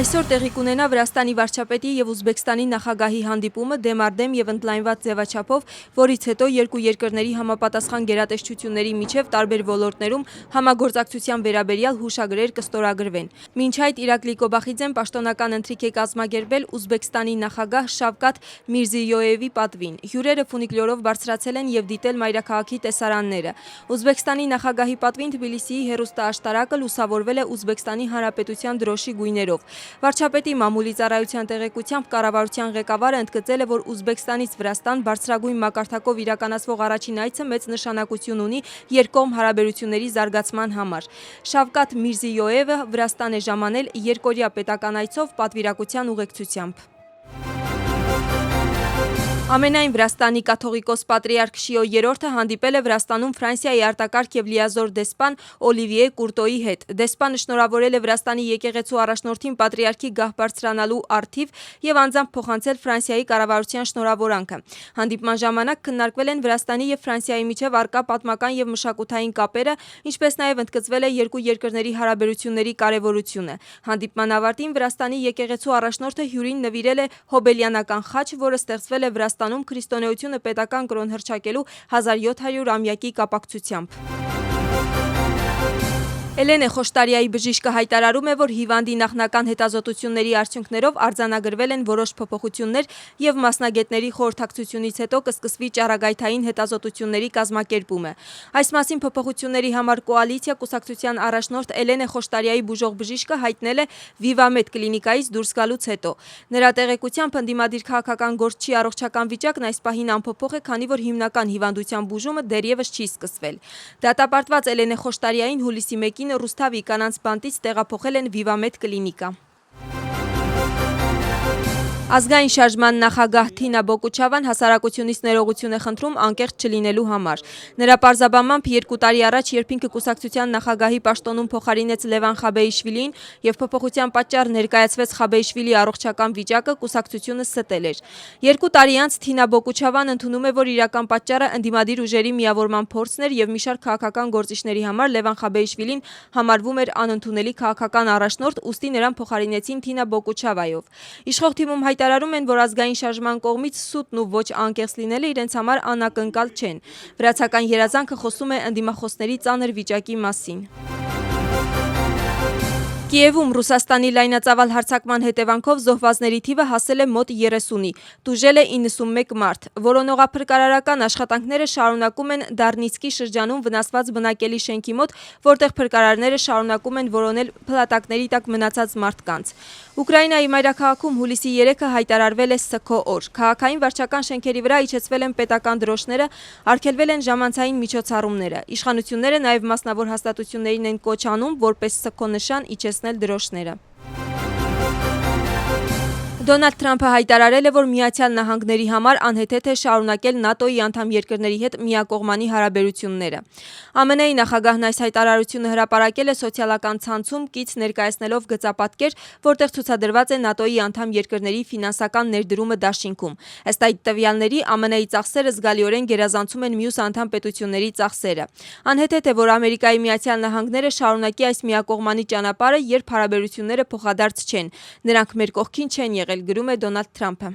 Այսօր տեղի կունենա Վրաստանի վարչապետի եւ Ուզբեկստանի նախագահի հանդիպումը դեմարդեմ եւ ընդլայնված ձևաչափով, որից հետո երկու երկրների համապատասխան գերատեսչությունների միջև տարբեր ոլորտներում համագործակցության վերաբերյալ հուշագրեր կստորագրվեն։ Մինչ այդ Իրակլի Կոբախիձեն պաշտոնական ընթրիք է կազմակերպել Ուզբեկստանի նախագահ Շավկաթ Միրզիյոևի պատվին։ Հյուրերը ֆունիկլյորով բարձրացել են եւ դիտել մայրաքաղաքի տեսարանները։ Ուզբեկստանի նախագահի պատվին Թբիլիսիի հեռուստաաշտարակը լուսավորվել է Ուզբեկստանի Հանրապետության դրոշի գույներով։ Վարչապետի մամուլի ծառայության տեղեկությամբ կառավարության ղեկավարը ընդգծել է, որ Ուզբեկստանից Վրաստան բարձրագույն մակարդակով իրականացվող առաջին այցը մեծ նշանակություն ունի երկկողմ հարաբերությունների զարգացման համար։ Շավկաթ Միրզիյոևը Վրաստան է ժամանել երկօրյա պետական այցով պատվիրակության ուղեկցությամբ։ Ամենայն Վրաստանի կաթողիկոս պատրիարք Շիո III-ը հանդիպել է Վրաստանում Ֆրանսիայի արտակարգ եւ լիազոր դեսպան Օլիվիե Կուրտոյի հետ։ Դեսպանը շնորհավորել է Վրաստանի եկեղեցու առաջնորդին պատրիարքի գահ բարձրանալու առթիվ եւ անձամբ փոխանցել Ֆրանսիայի կառավարության շնորհավորանքը։ Հանդիպման ժամանակ քննարկվել են Վրաստանի եւ Ֆրանսիայի միջև առկա պատմական եւ մշակութային կապերը, ինչպես նաեւ ընդգծվել է երկու երկրների հարաբերությունների կարեւորությունը։ Հանդիպման ավարտին Վրաստանի եկեղեցու առաջնորդը հյուրին նվիրել է հոբելյանական խաչ, որը ստեղծվել է Վրաստանում քրիստոնեությունը պետական կրոն հռչակելու 1700-ամյակի կապակցությամբ։ Էլենե Խոշտարյայի բժիշկը հայտարարում է, որ հիվանդի նախնական հետազոտությունների արդյունքներով արձանագրվել են որոշ փոփոխություններ եւ մասնագետների խորհրդակցությունից հետո կսկսվի ճառագայթային հետազոտությունների կազմակերպումը։ Այս մասին փոփոխությունների համար կոալիցիա կուսակցության առաջնորդ Էլենե Խոշտարյայի բուժող բժիշկը հայտնել է Վիվամեդ կլինիկայից դուրս գալուց հետո։ Նրա տեղեկությամբ ընդդիմադիր քաղաքական գործչի առողջական վիճակն այս պահին անփոփոխ է, քանի որ հիմնական հիվանդության բուժումը դեռևս չի սկսվել։ Դատապարտված Էլենե Խոշտարյային հուլիսի 1-ին Ռուսթավի կանանց բանտից տեղափոխել են Վիվամեդ կլինիկա։ Ազգային շարժման նախագահ Թինա Բոկուչավան հասարակությունից ներողություն է խնդրում անկեղծ չլինելու համար։ Նրա պարզաբանմամբ 2 տարի առաջ, երբ ինքը կուսակցության նախագահի պաշտոնում փոխարինեց Լևան Խաբեիշվիլիին եւ փոփոխության պատճառ ներկայացվեց Խաբեիշվիլիի առողջական վիճակը, կուսակցությունը ստել էր։ 2 տարի անց Թինա Բոկուչավան ընդունում է, որ իրական պատճառը ընդդիմադիր ուժերի միավորման փորձն էր եւ մի շարք քաղաքական գործիչների համար Լևան Խաբեիշվիլին համարվում էր անընդունելի քաղաքական առաջնորդ, ուստի նրան փոխարինեցին Թինա Բոկուչավայով։ Իշխող թիմում հայտարարում են, որ ազգային շարժման կողմից սուտն ու ոչ անկեղծ լինելը իրենց համար անակնկալ չեն։ Վրացական երազանքը խոսում է ընդդիմախոսների ծանր վիճակի մասին։ Կիևում Ռուսաստանի լայնածավալ հարձակման հետևանքով զոհվածների թիվը հասել է մոտ 30-ի, տուժել է 91 մարդ։ Որոնողափրկարարական աշխատանքները շարունակում են Դարնիցկի շրջանում վնասված բնակելի շենքի մոտ, որտեղ փրկարարները շարունակում են որոնել փլատակների տակ մնացած մարդկանց։ Ուկրաինայի մայրաքաղաքում հուլիսի 3-ը հայտարարվել է ՍՔ օր։ Քաղաքային վարչական շենքերի վրա իջեցվել են պետական դրոշները, արգելվել են ժամանցային միջոցառումները։ Իշխանությունները նաև մասնավոր հաստատություններին են կոչ անում, որպես ՍՔ նշան իջեցնել դրոշները։ Դոնալդ Թրամփը հայտարարել է, որ Միացյալ Նահանգների համար անհեթեթ է շարունակել ՆԱՏՕ-ի անդամ երկրների հետ միակողմանի հարաբերությունները։ ԱՄՆ-ի նախագահն այս հայտարարությունը հրապարակել է սոցիալական ցանցում կից ներկայացնելով գծապատկեր, որտեղ ցուցադրված է ՆԱՏՕ-ի անդամ երկրների ֆինանսական ներդրումը դաշինքում։ Ըստ այդ տվյալների ԱՄՆ-ի ծախսերը զգալիորեն գերազանցում են մյուս անդամ պետությունների ծախսերը։ Անհեթեթ է, որ Ամերիկայի Միացյալ Նահանգները շարունակի այս միակողմանի ճանապարհը, երբ հարաբերությունները փոխադարձ չեն։ Նրանք մեր կողքին չեն եղել, գրում է Դոնալդ Թրամփը։